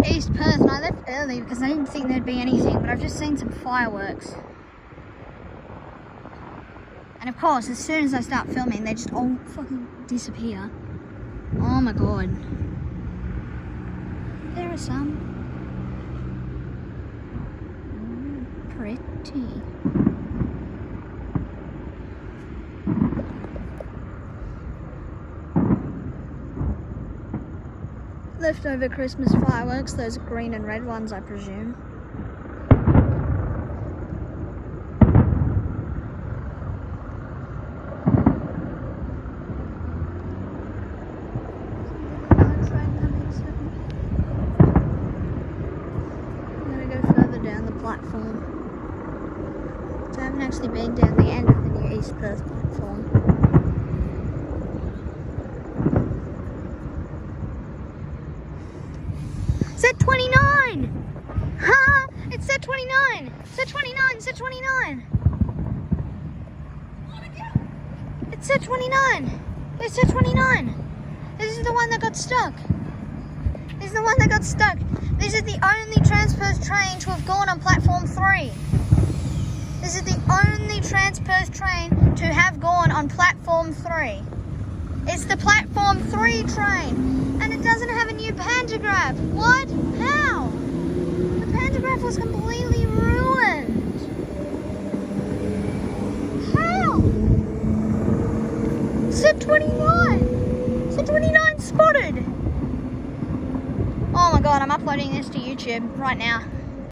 at East Perth and I left early because I didn't think there'd be anything, but I've just seen some fireworks. And of course, as soon as I start filming, they just all fucking disappear. Oh my god. There are some. Pretty. Leftover Christmas fireworks, those green and red ones, I presume. I'm gonna go further down the platform. So I haven't actually been down the end of the new East Perth platform. Set 29! Ha! It's set 29! Set 29! Set 29! It's set 29! It's set 29! This is the one that got stuck. This is the one that got stuck. This is the only Transperth train to have gone on platform 3. This is the only Transperth train to have gone on platform 3. It's the platform 3 train. And it doesn't have a new pantograph. What? How? The pantograph was completely ruined. How? Set 29! Set 29 spotted! Oh my god, I'm uploading this to YouTube right now.